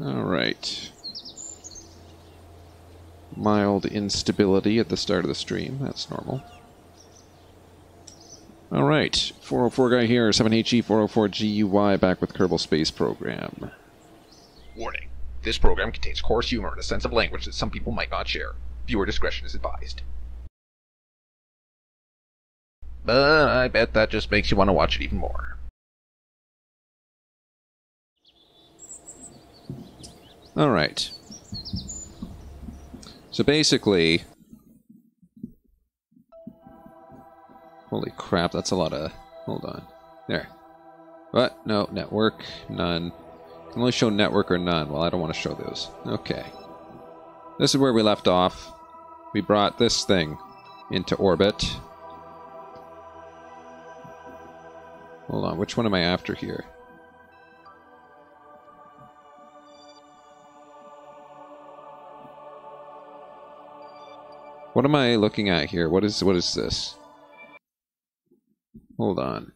Alright. Mild instability at the start of the stream. That's normal. Alright. 404 guy here. 7HE 404 GUY back with Kerbal Space Program. Warning. This program contains coarse humor and a sense of language that some people might not share. Viewer discretion is advised. But I bet that just makes you want to watch it even more. Alright. So basically... Holy crap, that's a lot of... Hold on. There. What? No, network, none. Can only show network or none. Well, I don't want to show those. Okay. This is where we left off. We brought this thing into orbit. Hold on, which one am I after here? What am I looking at here? What is this? Hold on.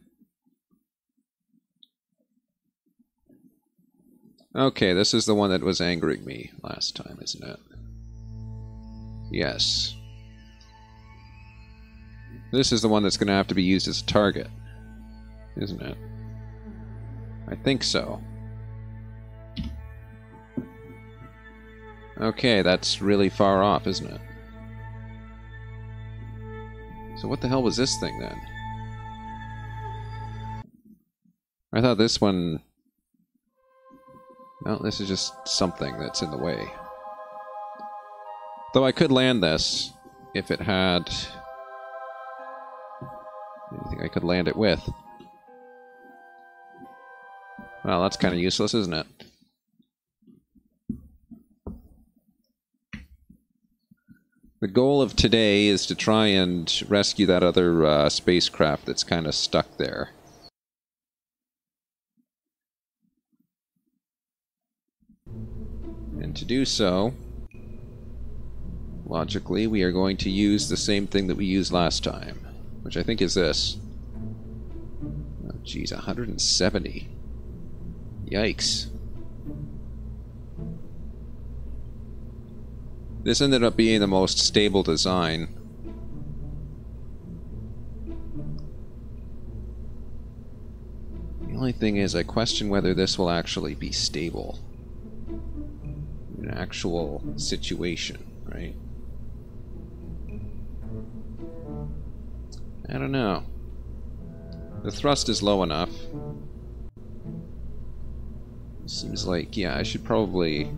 Okay, this is the one that was angering me last time, isn't it? Yes. This is the one that's going to have to be used as a target, isn't it? I think so. Okay, that's really far off, isn't it? So what the hell was this thing then? I thought this one... Well, this is just something that's in the way. Though I could land this if it had anything I could land it with. Well, that's kind of useless, isn't it? The goal of today is to try and rescue that other spacecraft that's kind of stuck there. And to do so, logically, we are going to use the same thing that we used last time, which I think is this. Oh, geez, 170. Yikes. This ended up being the most stable design. The only thing is, I question whether this will actually be stable. In an actual situation, right? I don't know. The thrust is low enough. Seems like, yeah, I should probably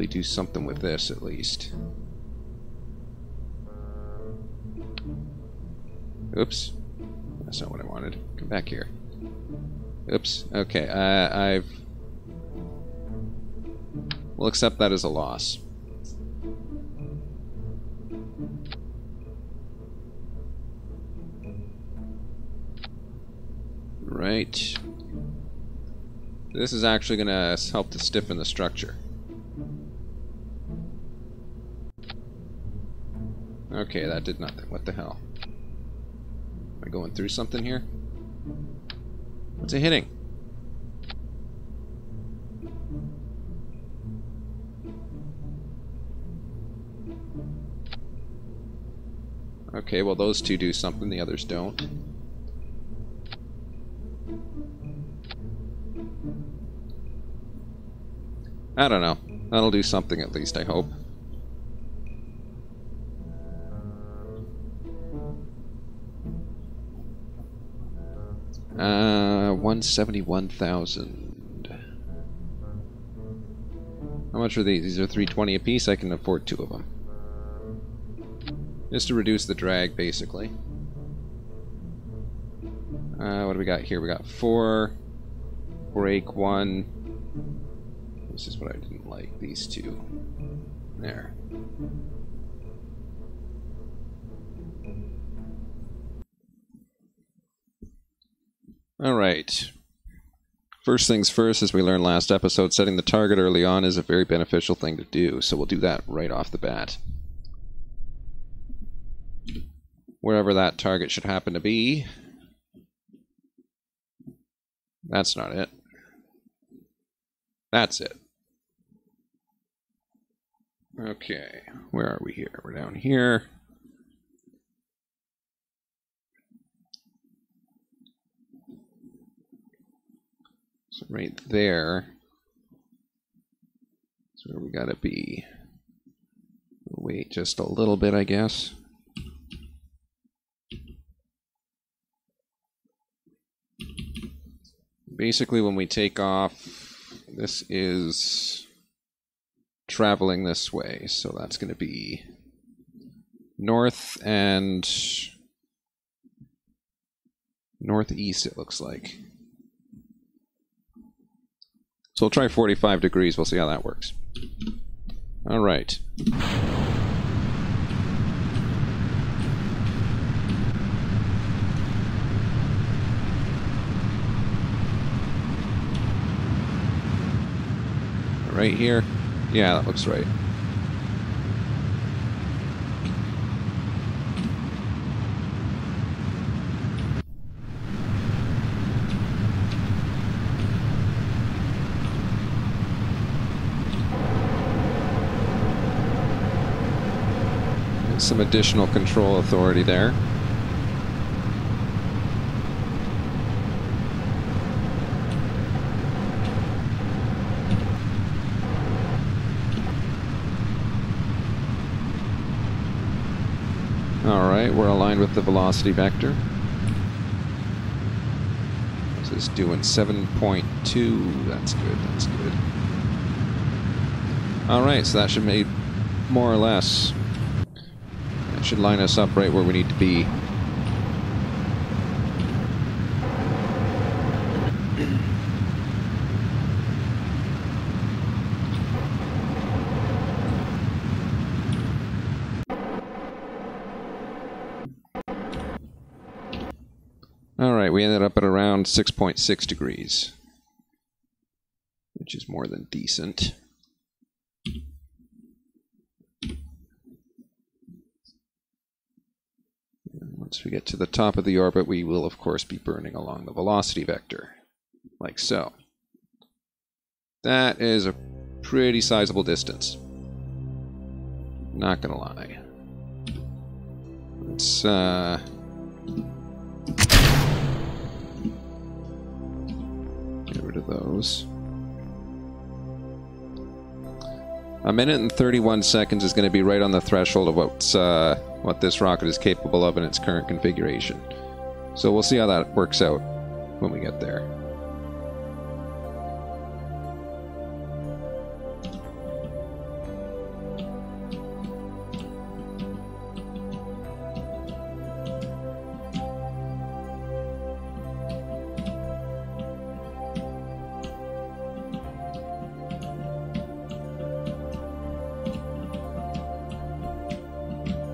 do something with this at least. Oops. That's not what I wanted. Come back here. Oops. Okay, we'll accept that as a loss. Right. This is actually going to help to stiffen the structure. Okay, that did nothing. What the hell? Am I going through something here? What's it hitting? Okay, well those two do something, the others don't. I don't know. That'll do something at least, I hope. 171,000. How much are these? These are 320 apiece. I can afford 2 of them. Just to reduce the drag, basically. What do we got here? We got 4. Break 1. This is what I didn't like. These 2. There. Alright. First things first, as we learned last episode, setting the target early on is a very beneficial thing to do, so we'll do that right off the bat. Wherever that target should happen to be. That's not it. That's it. Okay, where are we here? We're down here. So right there is where we gotta be. Wait just a little bit, I guess. Basically, when we take off, this is traveling this way, so that's going to be north and northeast, it looks like. So we'll try 45 degrees, we'll see how that works. All right. Right here? Yeah, that looks right. Some additional control authority there. Alright, we're aligned with the velocity vector. This is doing 7.2. That's good, that's good. Alright, so that should make more or less. That should line us up right where we need to be. Alright, we ended up at around 6.6 degrees, which is more than decent. Once we get to the top of the orbit, we will, of course, be burning along the velocity vector, like so. That is a pretty sizable distance. Not gonna lie. Let's, get rid of those. A minute and 31 seconds is going to be right on the threshold of what this rocket is capable of in its current configuration. So we'll see how that works out when we get there.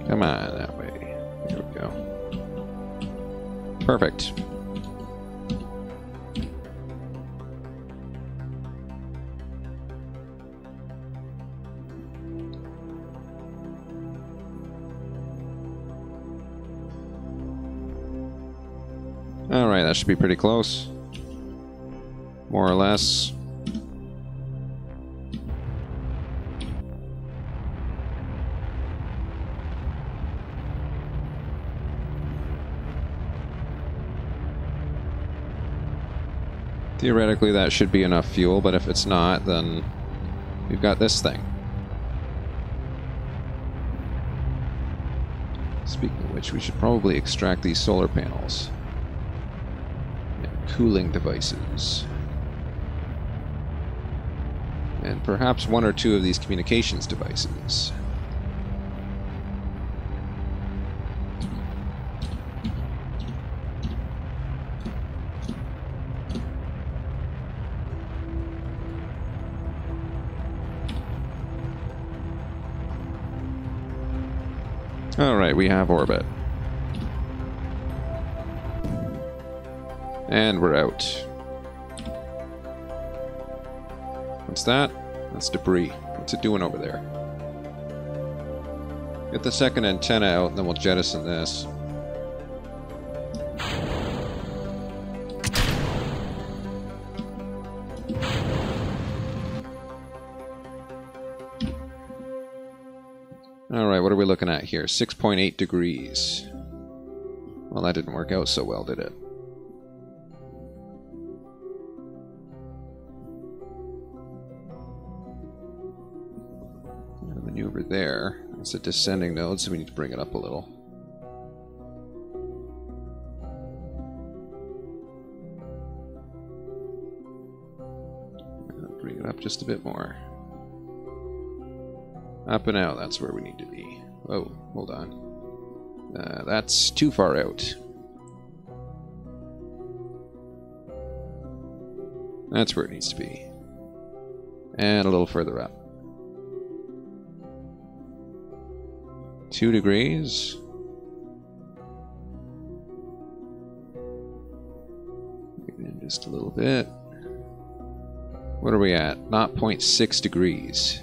Come on, that way. Here we go. Perfect. Alright, that should be pretty close. More or less. Theoretically, that should be enough fuel, but if it's not, then we've got this thing. Speaking of which, we should probably extract these solar panels and cooling devices. And perhaps one or two of these communications devices. Alright, we have orbit. And we're out. What's that? That's debris. What's it doing over there? Get the second antenna out, and then we'll jettison this. Alright, what are we looking at here? 6.8 degrees. Well, that didn't work out so well, did it? Maneuver there. It's a descending node, so we need to bring it up a little. Bring it up just a bit more. Up and out, that's where we need to be. Oh, hold on. That's too far out. That's where it needs to be. And a little further up. 2 degrees. In just a little bit. What are we at? 0.6 degrees.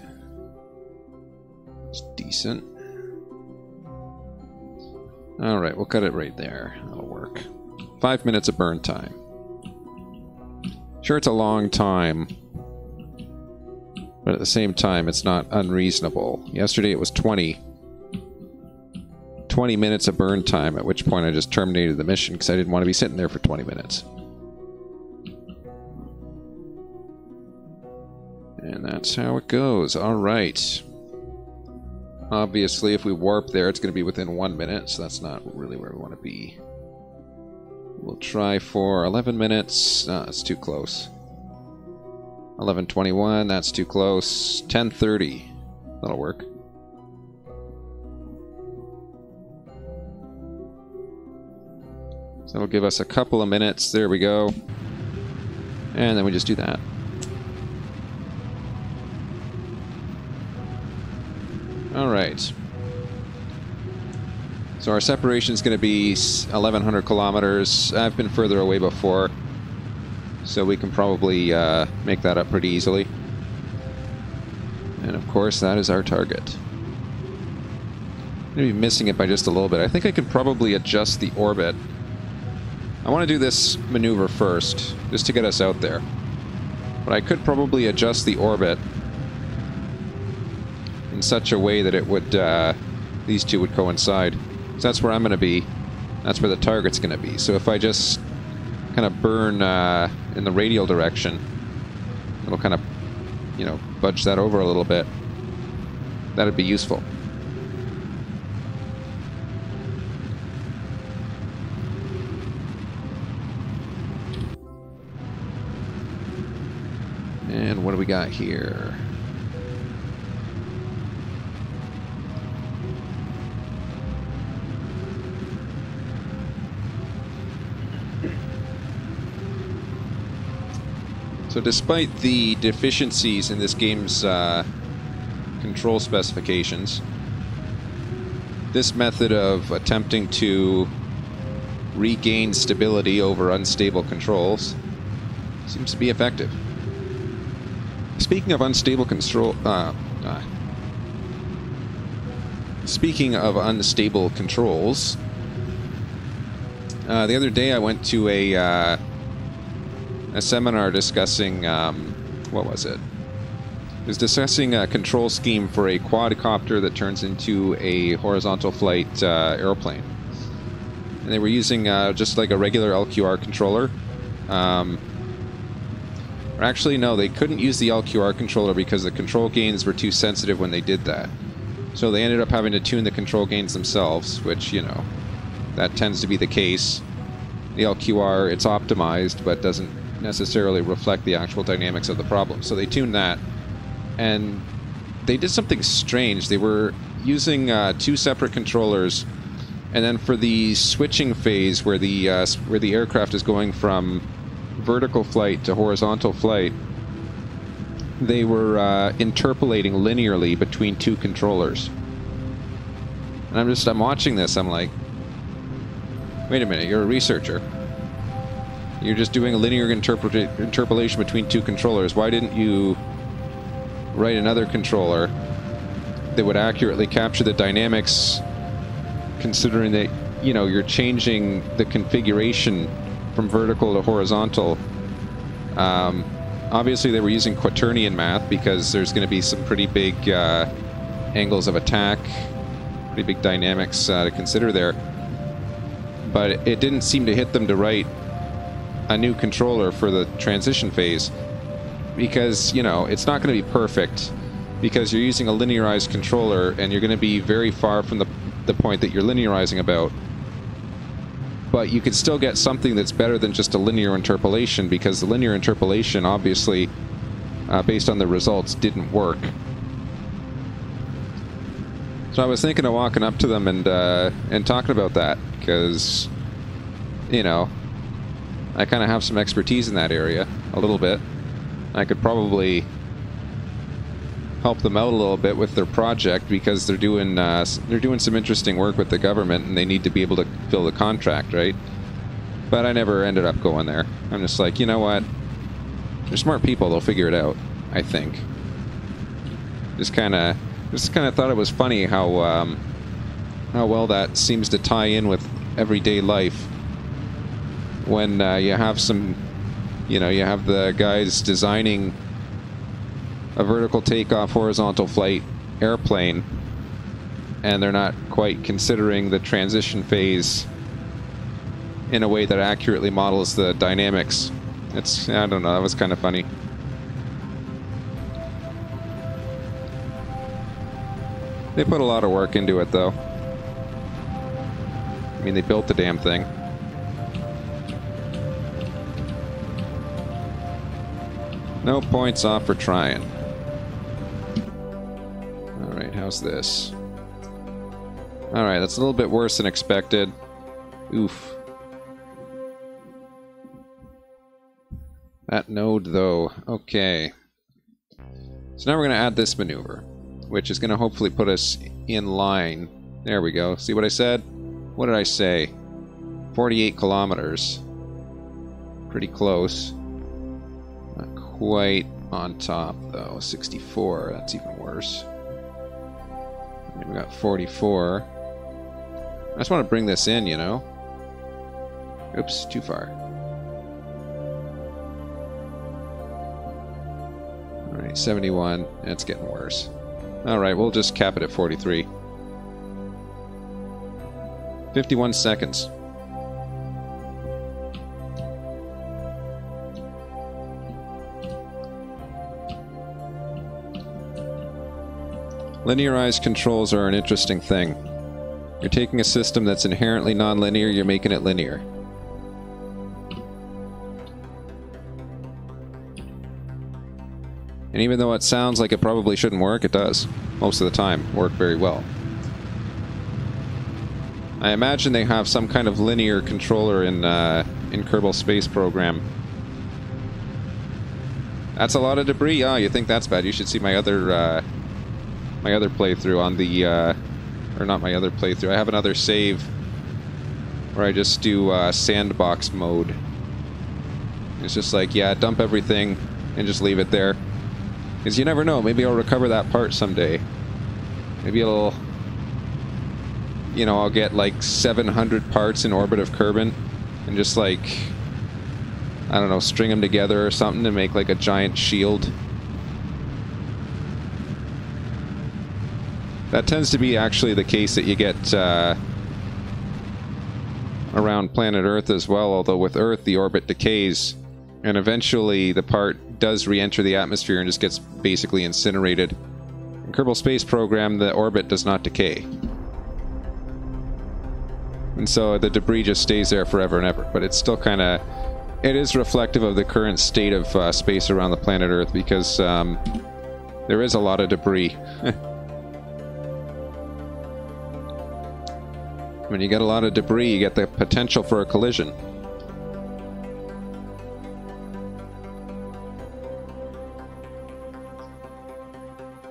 It's decent. Alright, we'll cut it right there. That'll work. 5 minutes of burn time. Sure, it's a long time, but at the same time, it's not unreasonable. Yesterday it was 20 minutes of burn time, at which point I just terminated the mission because I didn't want to be sitting there for 20 minutes. And that's how it goes. Alright. Obviously, if we warp there, it's going to be within 1 minute, so that's not really where we want to be. We'll try for 11 minutes. No, that's too close. 11:21, that's too close. 10:30. That'll work. So it'll give us a couple of minutes. There we go. And then we just do that. Alright. So our separation is going to be 1,100 kilometers. I've been further away before, so we can probably make that up pretty easily. And of course, that is our target. I'm going to be missing it by just a little bit. I think I can probably adjust the orbit. I want to do this maneuver first, just to get us out there. But I could probably adjust the orbit in such a way that it would, these two would coincide. So that's where I'm going to be. That's where the target's going to be. So if I just kind of burn in the radial direction, it'll kind of, you know, budge that over a little bit. That'd be useful. And what do we got here? So despite the deficiencies in this game's control specifications, this method of attempting to regain stability over unstable controls seems to be effective. Speaking of unstable controls, the other day I went to a seminar discussing, what was it? It was discussing a control scheme for a quadcopter that turns into a horizontal flight airplane. And they were using just like a regular LQR controller. Or actually, no, they couldn't use the LQR controller because the control gains were too sensitive when they did that. So they ended up having to tune the control gains themselves, which, you know, that tends to be the case. The LQR, it's optimized, but doesn't necessarily reflect the actual dynamics of the problem. So they tuned that, and they did something strange. They were using two separate controllers, and then for the switching phase where the aircraft is going from vertical flight to horizontal flight, they were interpolating linearly between two controllers. And I'm watching this, I'm like, wait a minute, you're a researcher. You're just doing a linear interpolation between two controllers. Why didn't you write another controller that would accurately capture the dynamics, considering that, you know, you're changing the configuration from vertical to horizontal? Obviously they were using quaternion math because there's going to be some pretty big angles of attack Pretty big dynamics to consider there. But it didn't seem to hit them to write a new controller for the transition phase. Because, you know, it's not going to be perfect. Because you're using a linearized controller, and you're going to be very far from the point that you're linearizing about. But you could still get something that's better than just a linear interpolation, because the linear interpolation, obviously, based on the results, didn't work. So I was thinking of walking up to them and talking about that, because, you know, I kind of have some expertise in that area, a little bit. I could probably help them out a little bit with their project, because they're doing some interesting work with the government, and they need to be able to fill the contract, right? But I never ended up going there. I'm just like, you know what? They're smart people. They'll figure it out, I think. Just kind of thought it was funny how well that seems to tie in with everyday life. When you have some, you know, you have the guys designing a vertical takeoff, horizontal flight airplane, and they're not quite considering the transition phase in a way that accurately models the dynamics. I don't know, that was kind of funny. They put a lot of work into it, though. I mean, they built the damn thing. No points off for trying. Alright, how's this? Alright, that's a little bit worse than expected. Oof. That node, though. Okay. So now we're going to add this maneuver, which is going to hopefully put us in line. There we go. See what I said? What did I say? 48 kilometers. Pretty close. Not quite on top, though. 64. That's even worse. I mean, we got 44. I just want to bring this in, you know? Oops, too far. Alright, 71. It's getting worse. Alright, we'll just cap it at 43. 51 seconds. Linearized controls are an interesting thing. You're taking a system that's inherently nonlinear, you're making it linear. And even though it sounds like it probably shouldn't work, it does. Most of the time, work very well. I imagine they have some kind of linear controller in Kerbal Space Program. That's a lot of debris. Oh, you think that's bad? You should see my other playthrough on the, or not my other playthrough. I have another save where I just do sandbox mode. It's just like, yeah, dump everything and just leave it there. Because you never know, maybe I'll recover that part someday. Maybe it'll... You know, I'll get like 700 parts in orbit of Kerbin and just like, I don't know, string them together or something to make like a giant shield. That tends to be actually the case that you get around planet Earth as well, although with Earth the orbit decays and eventually the part does re-enter the atmosphere and just gets basically incinerated. In Kerbal Space Program, the orbit does not decay. And so the debris just stays there forever and ever, but it's still kind of... It is reflective of the current state of space around the planet Earth, because there is a lot of debris. When you get a lot of debris, you get the potential for a collision.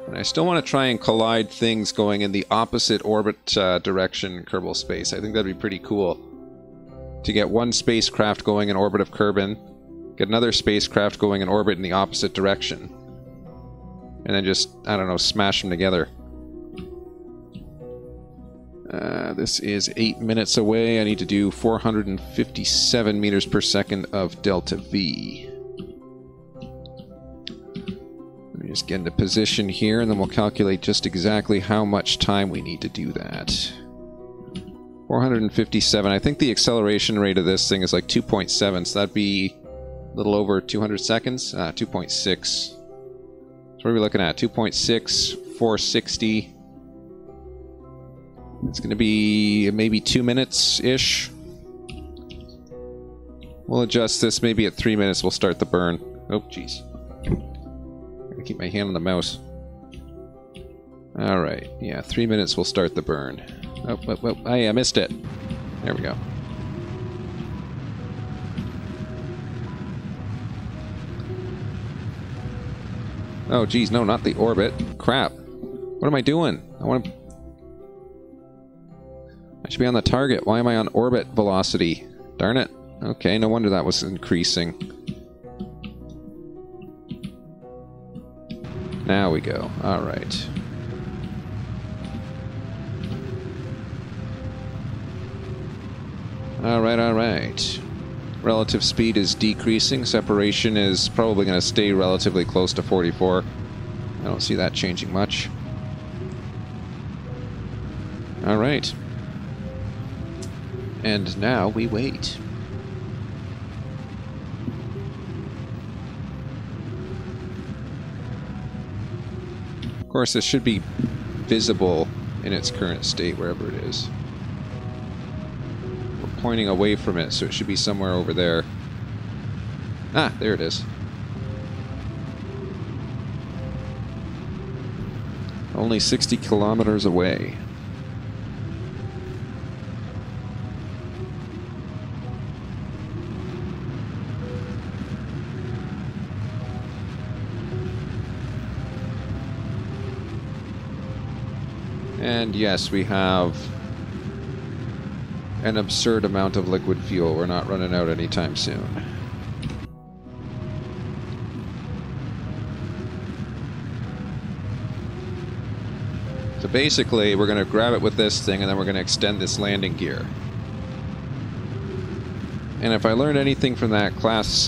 And I still want to try and collide things going in the opposite orbit direction in Kerbal Space. I think that'd be pretty cool. To get one spacecraft going in orbit of Kerbin, get another spacecraft going in orbit in the opposite direction. And then just, I don't know, smash them together. This is 8 minutes away. I need to do 457 meters per second of delta V. Let me Just get into position here, and then we'll calculate just exactly how much time we need to do that. 457. I think the acceleration rate of this thing is like 2.7, so that'd be a little over 200 seconds. 2.6. So what are we looking at? 2.6, 460. It's going to be maybe 2 minutes-ish. We'll adjust this. Maybe at 3 minutes we'll start the burn. Oh, jeez. Gotta keep my hand on the mouse. Alright. Yeah, 3 minutes we'll start the burn. Oh, I missed it. There we go. Oh, geez. No, not the orbit. Crap. What am I doing? I should be on the target. Why am I on orbit velocity? Darn it. Okay, no wonder that was increasing. Now we go. Alright. Alright. Relative speed is decreasing. Separation is probably going to stay relatively close to 44. I don't see that changing much. Alright. And now we wait. Of course, this should be visible in its current state, wherever it is. We're pointing away from it, so it should be somewhere over there. Ah, there it is. Only 60 kilometers away. And yes, we have an absurd amount of liquid fuel. We're not running out anytime soon. So basically, we're going to grab it with this thing, and then we're going to extend this landing gear. And if I learned anything from that Class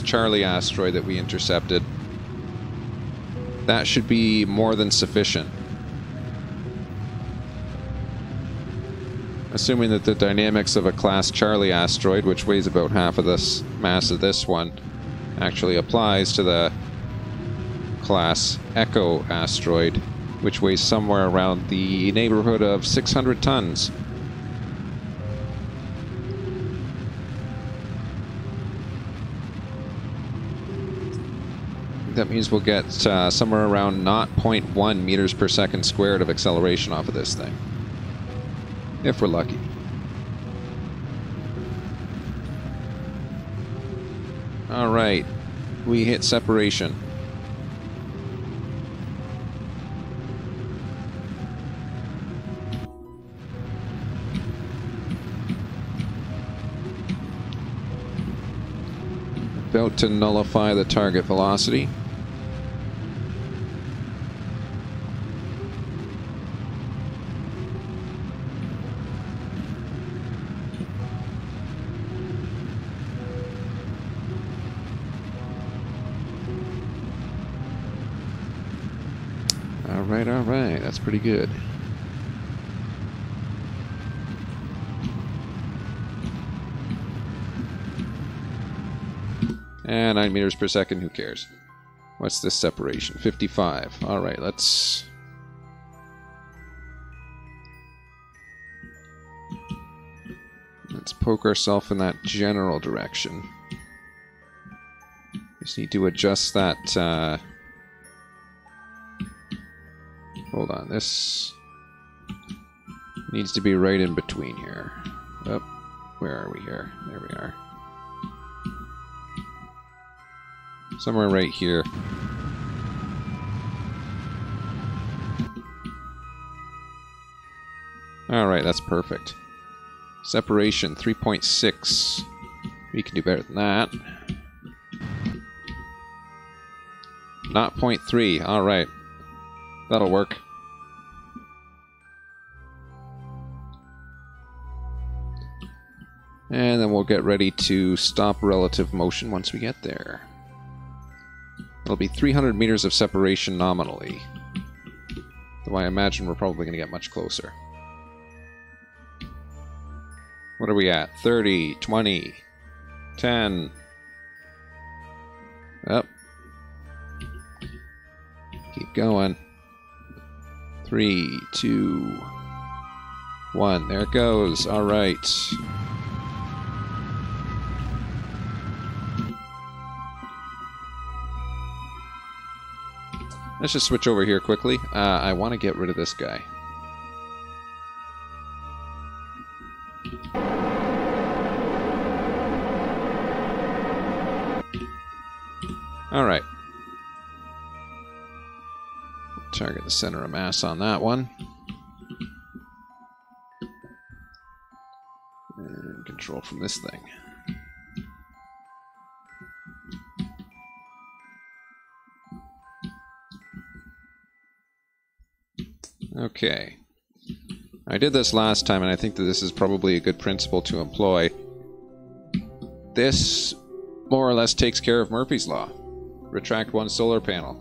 Charlie asteroid that we intercepted, that should be more than sufficient. Assuming that the dynamics of a Class Charlie asteroid, which weighs about half of this mass of this one, actually applies to the Class Echo asteroid, which weighs somewhere around the neighborhood of 600 tons. That means we'll get somewhere around 0.1 meters per second squared of acceleration off of this thing. If we're lucky. Alright. We hit separation. About to nullify the target velocity. Alright, that's pretty good. And 9 meters per second, who cares? What's this separation? 55. Alright, let's poke ourselves in that general direction. Just need to adjust that, hold on, this needs to be right in between here. Oh, where are we here? There we are. Somewhere right here. Alright, that's perfect. Separation, 3.6. We can do better than that. 0.3, alright. That'll work. And then we'll get ready to stop relative motion once we get there. It'll be 300 meters of separation nominally. Though I imagine we're probably going to get much closer. What are we at? 30, 20, 10. Up. Keep going. 3, 2, 1. There it goes. All right. Let's just switch over here quickly. I want to get rid of this guy. All right. Target the center of mass on that one. And control from this thing. Okay. I did this last time, and I think that this is probably a good principle to employ. This more or less takes care of Murphy's Law. Retract one solar panel.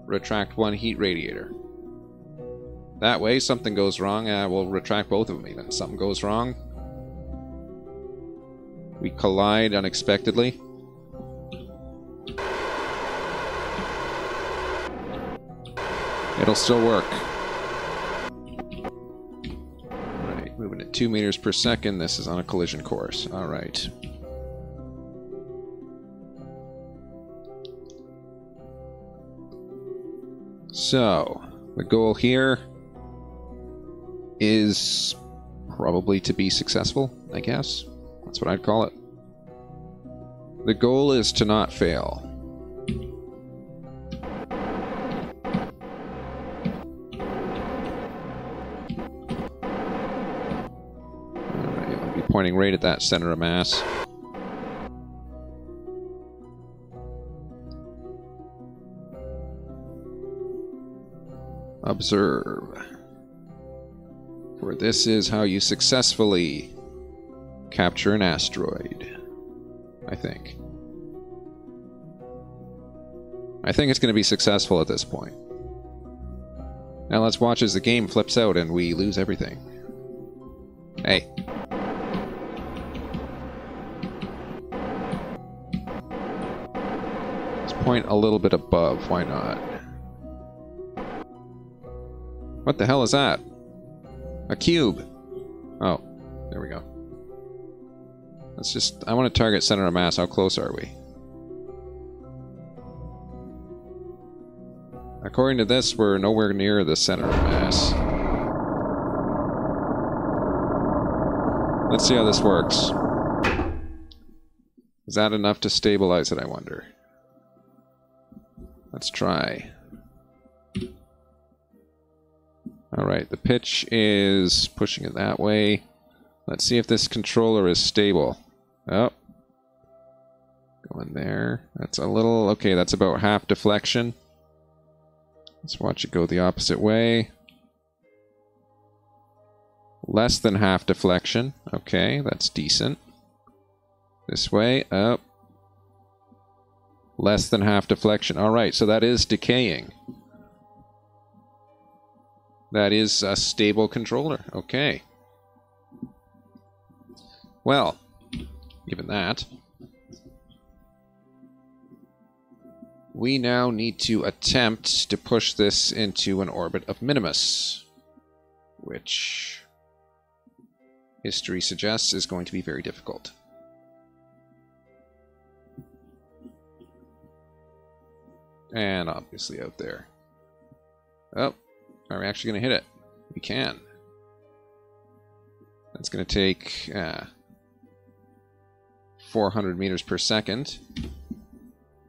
Retract one heat radiator. That way, something goes wrong, we'll retract both of them even. Something goes wrong. We collide unexpectedly. It'll still work. Right, moving at 2 meters per second. This is on a collision course. All right. So, the goal here is probably to be successful, I guess. That's what I'd call it. The goal is to not fail. Alright, I'll be pointing right at that center of mass. Observe. For this is how you successfully capture an asteroid. I think. I think it's going to be successful at this point. Now let's watch as the game flips out and we lose everything. Hey. Let's point a little bit above. Why not? What the hell is that? A cube. Oh, there we go. Let's just... I want to target center of mass. How close are we? According to this, we're nowhere near the center of mass. Let's see how this works. Is that enough to stabilize it, I wonder? Let's try. Alright, the pitch is pushing it that way. Let's see if this controller is stable. Oh. Going there. That's a little... Okay, that's about half deflection. Let's watch it go the opposite way. Less than half deflection. Okay, that's decent. This way, up. Less than half deflection. Alright, so that is decaying. That is a stable controller. Okay. Well, given that, we now need to attempt to push this into an orbit of Minimus, which history suggests is going to be very difficult. And obviously out there. Oh. Are we actually going to hit it? We can. That's going to take 400 meters per second.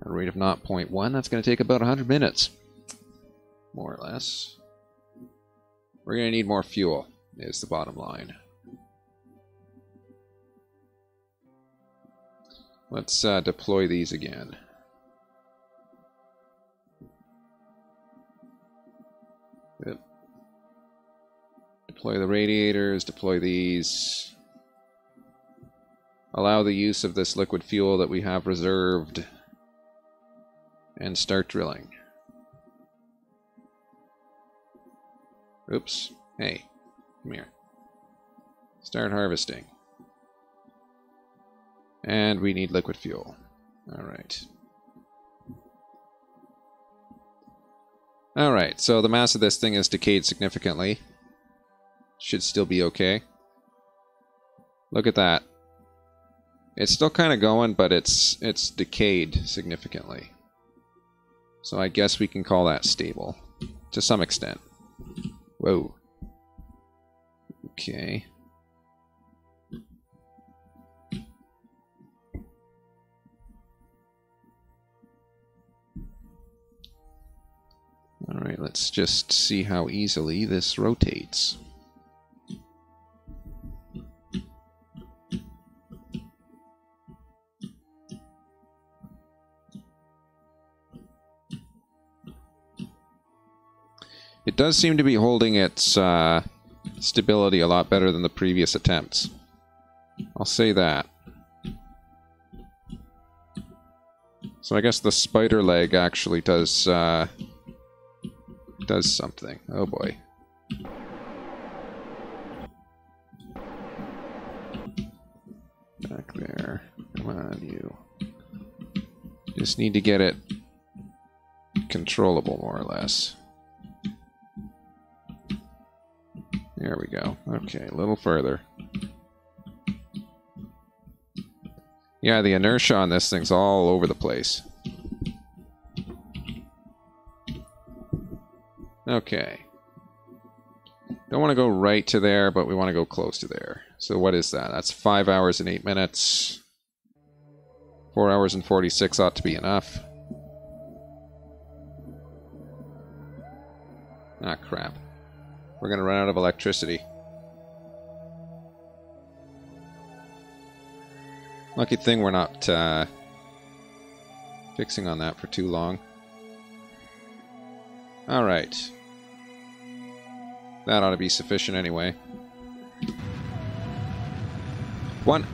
At a rate of 0.1. That's going to take about 100 minutes. More or less. We're going to need more fuel, is the bottom line. Let's deploy these again. Yep. Deploy the radiators, deploy these. Allow the use of this liquid fuel that we have reserved. And start drilling. Oops. Hey, come here. Start harvesting. And we need liquid fuel. Alright. Alright, so the mass of this thing has decayed significantly. Should still be okay. Look at that. It's still kind of going, but it's decayed significantly. So I guess we can call that stable. To some extent. Whoa. Okay. Alright, let's just see how easily this rotates. It does seem to be holding its stability a lot better than the previous attempts. I'll say that. So I guess the spider leg actually does something. Oh boy. Back there. Come on, you. Just need to get it controllable, more or less. There we go. Okay, a little further. Yeah, the inertia on this thing's all over the place. Okay. Don't want to go right to there, but we want to go close to there. So what is that? That's 5 hours and 8 minutes. 4 hours and 46 ought to be enough. Ah, crap. We're going to run out of electricity. Lucky thing we're not fixing on that for too long. Alright. That ought to be sufficient anyway. One.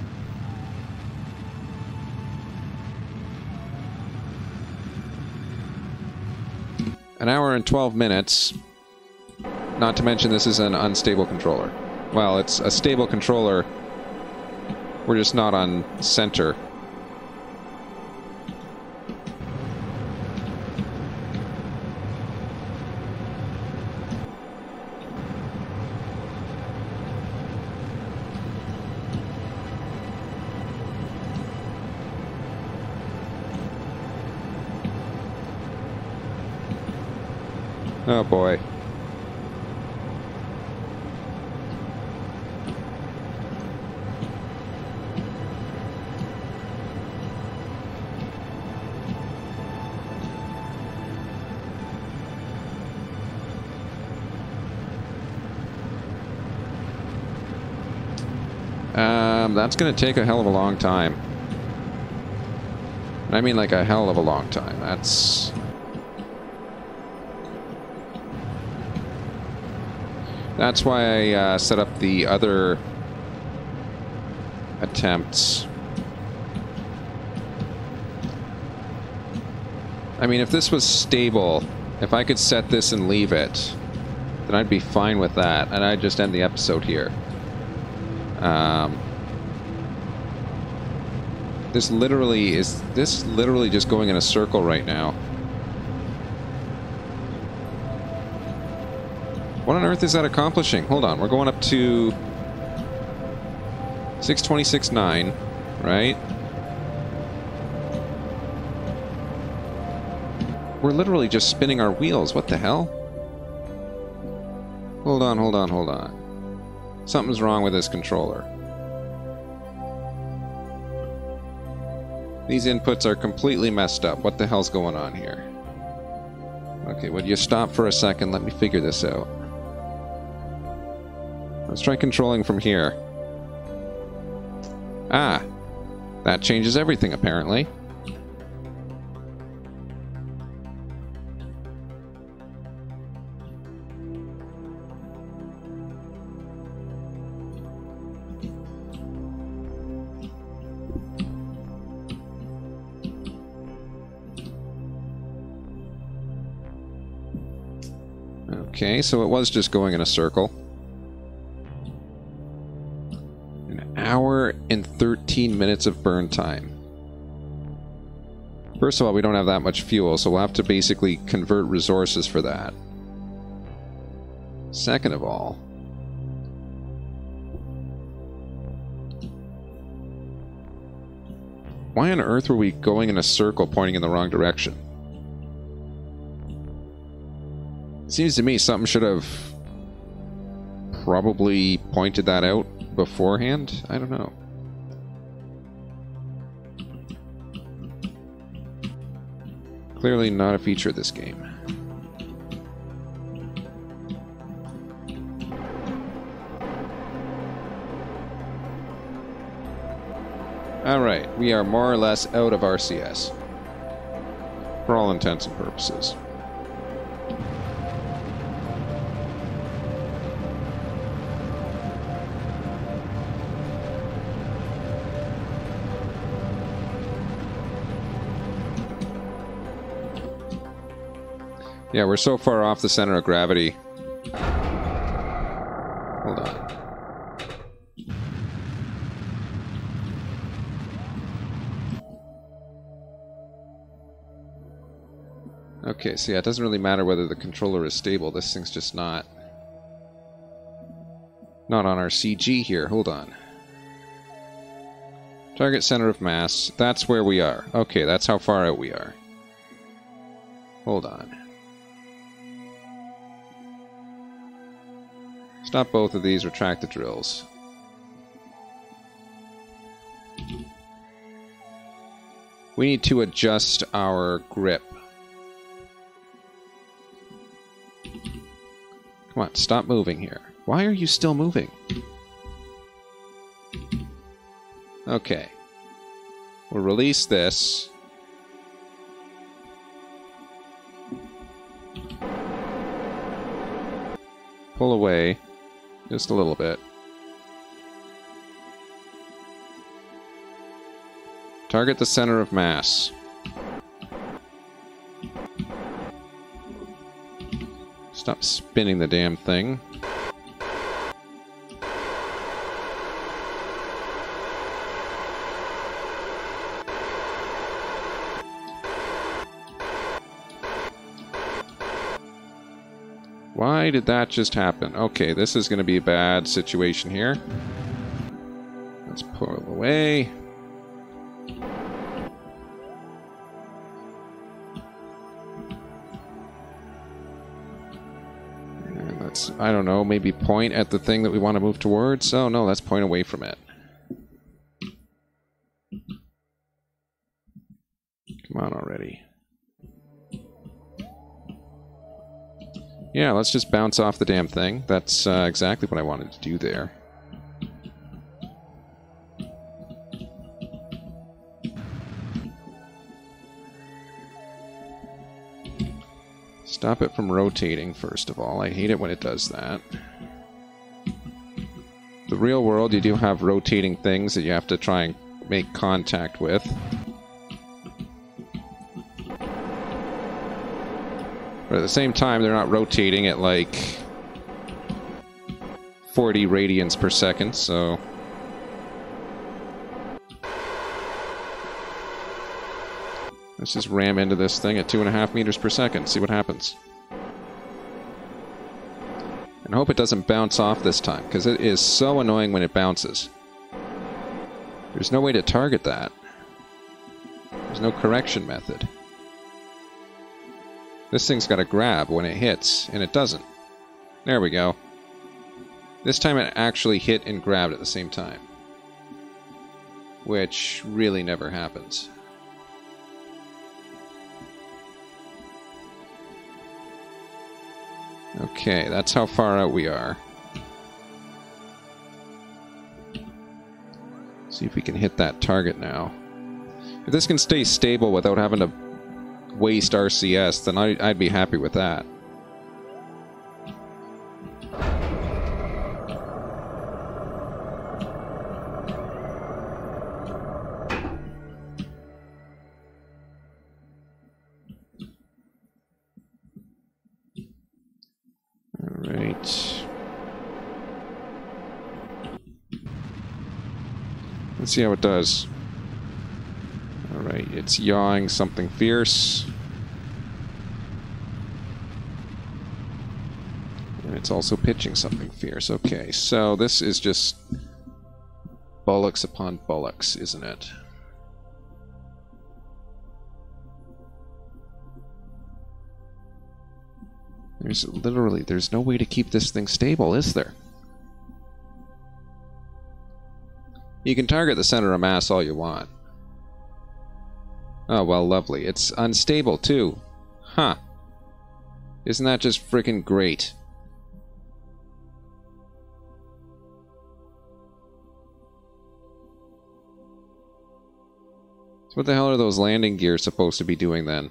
An hour and 12 minutes. Not to mention this is an unstable controller. Well, it's a stable controller. We're just not on center. Oh boy. That's going to take a hell of a long time. I mean like a hell of a long time. That's why I set up the other attempts. I mean, if this was stable, if I could set this and leave it, then I'd be fine with that, and I'd just end the episode here. This literally just going in a circle right now. What on earth is that accomplishing? Hold on, we're going up to 626.9, right? We're literally just spinning our wheels. What the hell? Hold on, hold on, hold on. Something's wrong with this controller. These inputs are completely messed up. What the hell's going on here? Okay, would you stop for a second? Let me figure this out. Let's try controlling from here. Ah! That changes everything, apparently. Okay, so it was just going in a circle. An hour and 13 minutes of burn time. First of all, we don't have that much fuel, so we'll have to basically convert resources for that. Second of all, why on earth were we going in a circle pointing in the wrong direction? Seems to me something should have probably pointed that out beforehand. I don't know. Clearly not a feature of this game. Alright, we are more or less out of RCS. For all intents and purposes. Yeah, we're so far off the center of gravity. Hold on. Okay, so yeah, it doesn't really matter whether the controller is stable. This thing's just not on our CG here. Hold on. Target center of mass. That's where we are. Okay, that's how far out we are. Hold on. Stop both of these, retract the drills. We need to adjust our grip. Come on, stop moving here. Why are you still moving? Okay. We'll release this. Pull away. Just a little bit. Target the center of mass. Stop spinning the damn thing. Why did that just happen? Okay, this is going to be a bad situation here. Let's pull away. And let's, I don't know, maybe point at the thing that we want to move towards. Oh no, let's point away from it. Come on already. Yeah, let's just bounce off the damn thing. That's exactly what I wanted to do there. Stop it from rotating, first of all. I hate it when it does that. The real world, you do have rotating things that you have to try and make contact with. But at the same time, they're not rotating at like 40 radians per second, so... Let's just ram into this thing at 2.5 meters per second, see what happens. And I hope it doesn't bounce off this time, because it is so annoying when it bounces. There's no way to target that. There's no correction method. This thing's got to grab when it hits, and it doesn't. There we go. This time it actually hit and grabbed at the same time. Which really never happens. Okay, that's how far out we are. See if we can hit that target now. If this can stay stable without having to waste RCS, then I'd be happy with that. Alright. Let's see how it does. Alright, it's yawing something fierce. And it's also pitching something fierce. Okay, so this is just bullocks upon bullocks, isn't it? There's no way to keep this thing stable, is there? You can target the center of mass all you want. Oh, well, lovely. It's unstable, too. Huh. Isn't that just freaking great? So what the hell are those landing gears supposed to be doing then?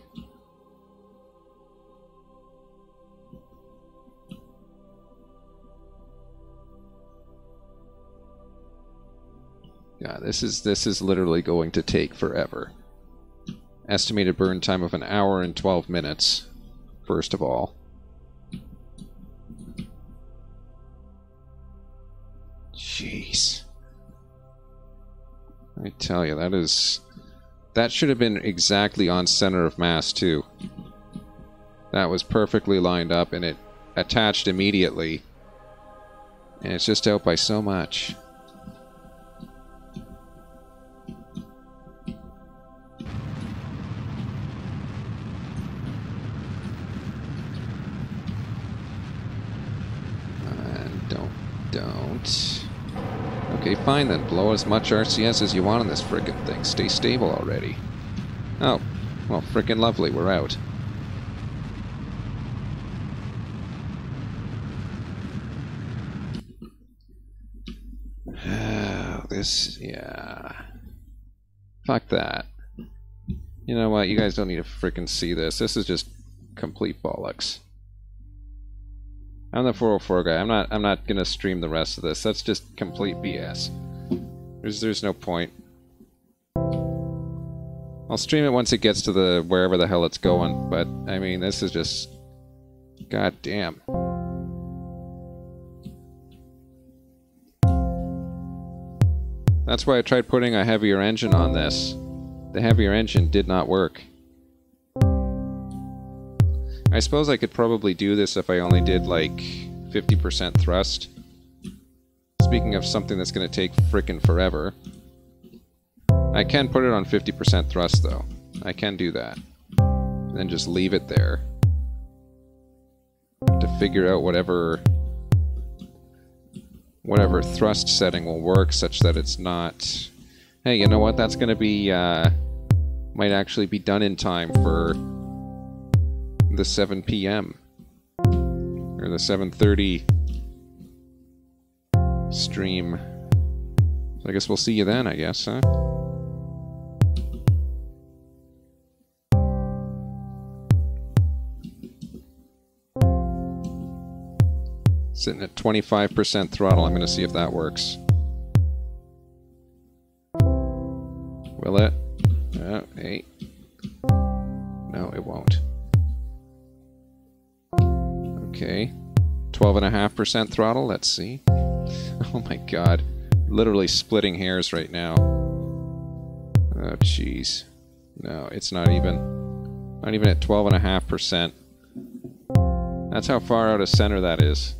Yeah, this is literally going to take forever. Estimated burn time of 1 hour and 12 minutes, first of all. Jeez. I tell you, that should have been exactly on center of mass, too. That was perfectly lined up, and it attached immediately. And it's just out by so much. Don't. Okay, fine then. Blow as much RCS as you want on this frickin' thing. Stay stable already. Oh, well, frickin' lovely. We're out. Yeah. Fuck that. You know what? You guys don't need to frickin' see this. This is just complete bollocks. I'm the 404 guy. I'm not gonna stream the rest of this. That's just complete BS. There's no point. I'll stream it once it gets to the wherever the hell it's going, but I mean this is just god damn. That's why I tried putting a heavier engine on this. The heavier engine did not work. I suppose I could probably do this if I only did like 50% thrust. Speaking of something that's going to take frickin' forever. I can put it on 50% thrust though. I can do that. And then just leave it there. To figure out whatever thrust setting will work such that it's not... Hey, you know what? That's going to be... might actually be done in time for... the 7 p.m. or the 7:30 stream. So I guess we'll see you then, I guess, huh? Sitting at 25% throttle. I'm going to see if that works. Will it? Oh, hey. No, it won't. Okay, 12.5% throttle, let's see. Oh my god, literally splitting hairs right now. Oh jeez. No, it's not even at 12.5%. That's how far out of center that is.